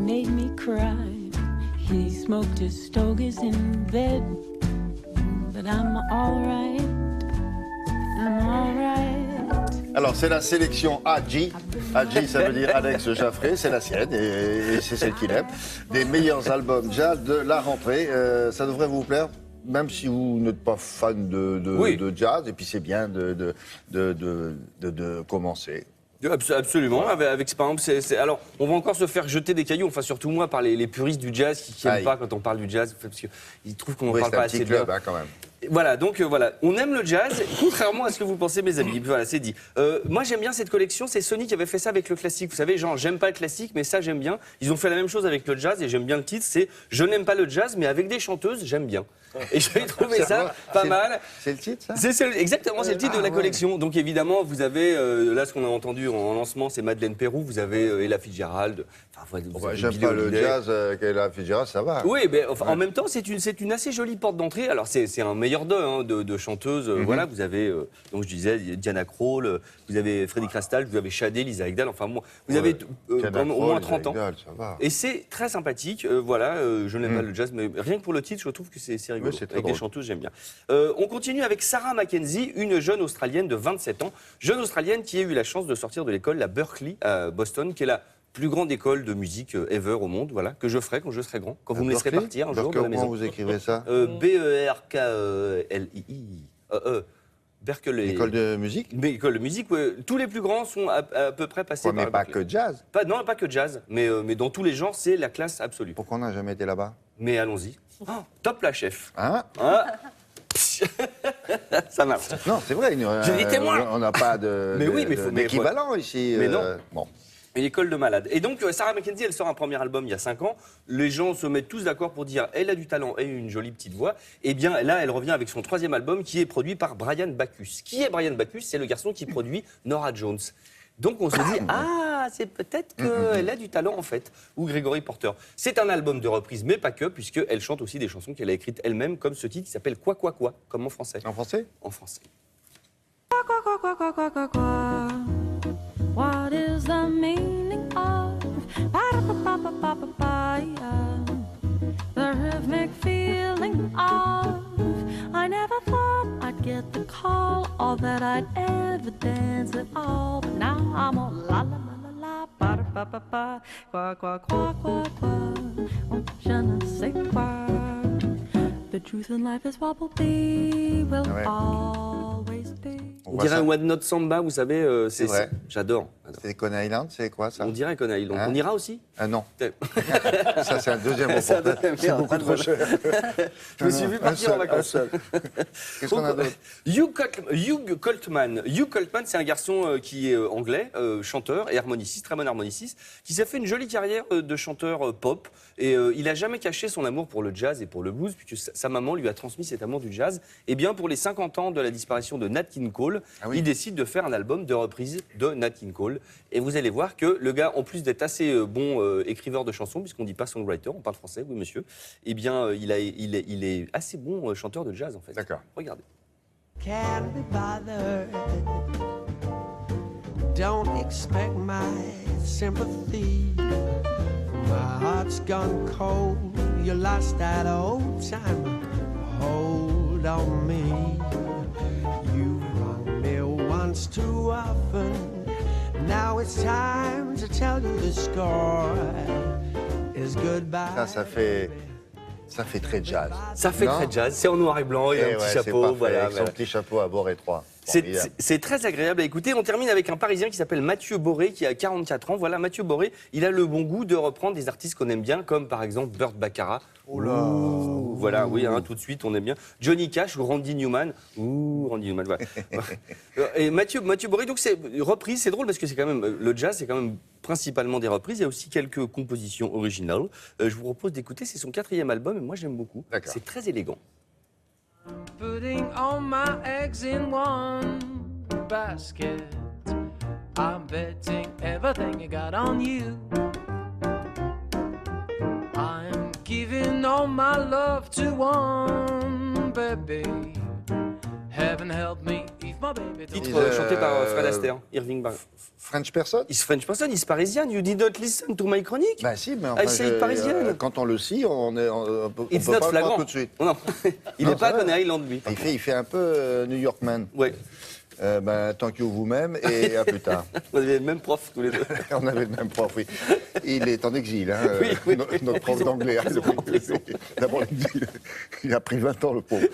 made me cry. He smoked his stogies in bed, but I'm alright, I'm alright. Alors, c'est la sélection AJ. AJ, ça veut dire Alex Jaffré, c'est la sienne et c'est celle qu'il aime. Des meilleurs albums jazz de la rentrée. Ça devrait vous plaire, même si vous n'êtes pas fan de jazz, et puis c'est bien de commencer. Absolument, avec par exemple, alors on va encore se faire jeter des cailloux, enfin surtout moi, par les puristes du jazz qui n'aiment pas quand on parle du jazz, parce qu'ils trouvent qu'on n'en parle pas assez bien. C'est un petit club, quand même. Voilà, donc voilà, on aime le jazz, contrairement à ce que vous pensez, mes amis. Voilà, c'est dit. Moi, j'aime bien cette collection. C'est Sony qui avait fait ça avec le classique. Vous savez, genre, j'aime pas le classique, mais ça, j'aime bien. Ils ont fait la même chose avec le jazz et j'aime bien le titre. C'est Je n'aime pas le jazz, mais avec des chanteuses, j'aime bien. Et j'ai trouvé ça pas mal. C'est le titre, ça? Exactement, c'est le titre de la collection. Donc évidemment, vous avez, là, ce qu'on a entendu en lancement, c'est Madeleine Peyroux. Vous avez Ella Fitzgerald. Enfin, j'aime pas le jazz qu'Ella Fitzgerald, ça va. Oui, mais enfin, en même temps, c'est une assez jolie porte d'entrée. Alors, c'est un meilleur de chanteuses. Voilà, vous avez, donc je disais, Diana Krall, vous avez Freddy Crystal, vous avez Shadé, Lisa Ekdahl. Enfin, bon, vous avez au moins 30 ans. Ça va. Et c'est très sympathique. Voilà, je n'aime pas le jazz, mais rien que pour le titre, je trouve que c'est rigolo. Oui, avec des chanteuses, j'aime bien. On continue avec Sarah Mackenzie, une jeune Australienne de 27 ans. Jeune Australienne qui a eu la chance de sortir de l'école, la Berkeley, à Boston, qui est la plus grande école de musique ever au monde, voilà, que je ferai quand je serai grand, quand vous me laisserez partir un jour de la maison. Comment vous écrivez ça? B-E-R-K-L-I-I. Berkeley. École de musique? Mais école de musique, ouais. Tous les plus grands sont à peu près passés par mais pas que jazz? Non, pas que jazz, mais dans tous les genres, c'est la classe absolue. Pourquoi on n'a jamais été là-bas? Mais allons-y. Oh, top la chef. Hein? Ça marche. Non, c'est vrai. J'ai des témoins. On n'a pas d'équivalent ici. Mais non. Bon. Une école de malades. Et donc, Sarah Mackenzie, elle sort un premier album il y a 5 ans. Les gens se mettent tous d'accord pour dire elle a du talent et une jolie petite voix. Et bien là, elle revient avec son 3e album qui est produit par Brian Bacchus. Qui est Brian Bacchus? C'est le garçon qui produit Norah Jones. Donc on se dit, c'est peut-être qu'elle a du talent en fait, ou Gregory Porter. C'est un album de reprise, mais pas que, puisqu'elle chante aussi des chansons qu'elle a écrites elle-même, comme ce titre qui s'appelle Quoi, comme en français. En français? En français. Quoi, what is the meaning of the rhythmic feeling of I never thought I'd get the call or that I'd ever dance at all, but now I'm all la la la la la ba ba ba ba quoi je ne sais quoi. The truth in life is what will be will always be. On dirait un One Note Samba, vous savez, c'est vrai. J'adore. C'est Coney Island, c'est quoi ça? On dirait Coney Island. On ira aussi? Ah non. Ça, c'est un deuxième reportage. C'est beaucoup trop cher. Je me suis vu partir en vacances. Qu'est-ce qu'on a d'autre? Hugh Coltman. Hugh Coltman, c'est un garçon qui est anglais, chanteur et harmoniciste, très bon harmoniciste, qui s'est fait une jolie carrière de chanteur pop. Et il n'a jamais caché son amour pour le jazz et pour le blues, puisque sa maman lui a transmis cet amour du jazz. Et bien, pour les 50 ans de la disparition de Nat King Cole, il décide de faire un album de reprise de Nat King Cole. Et vous allez voir que le gars, en plus d'être assez bon écriveur de chansons, puisqu'on ne dit pas songwriter, on parle français, oui monsieur, eh bien, il est assez bon chanteur de jazz, en fait. D'accord. Regardez. Can't be bothered. Don't expect my sympathy. My heart's gone cold. You lost that old time. Hold on me. You wronged me once too often. Now it's time to tell you the score is goodbye. Ça fait très jazz. Ça fait très jazz. C'est en noir et blanc, il y a un petit chapeau. Voilà, avec son petit chapeau à bord étroit. C'est très agréable à écouter. On termine avec un Parisien qui s'appelle Mathieu Boré, qui a 44 ans. Voilà, Mathieu Boré, il a le bon goût de reprendre des artistes qu'on aime bien, comme par exemple Burt Bacharach. Oh là. Voilà, oui, tout de suite, on aime bien. Johnny Cash ou Randy Newman. Randy Newman, voilà. Et Mathieu Boré, donc c'est reprise, c'est drôle parce que c'est quand même, le jazz, c'est quand même principalement des reprises. Il y a aussi quelques compositions originales. Je vous propose d'écouter, c'est son 4e album et moi j'aime beaucoup. C'est très élégant. Putting all my eggs in one basket. I'm betting everything I got on you. I'm giving all my love to one baby. Heaven help me if my baby don't. Titre chanté par Fred Astaire, Irving Bar. French person? He's French person, he's Parisian. You did not listen to my chronique? Bah si, mais enfin, I say it parisienne. quand on le scie, on peut It's pas not le voir flagrant. tout de suite. Non, il Non, n'est pas à ça va. Coney Island, lui. Il fait un peu New York Man. Ouais, Thank you vous-même et à plus tard. vous avez le même prof tous les deux. On avait le même prof, oui. Il est en exil, hein, Oui, oui, notre prof d'anglais. En prison. D'abord l'exil. Il a pris 20 ans, le pauvre.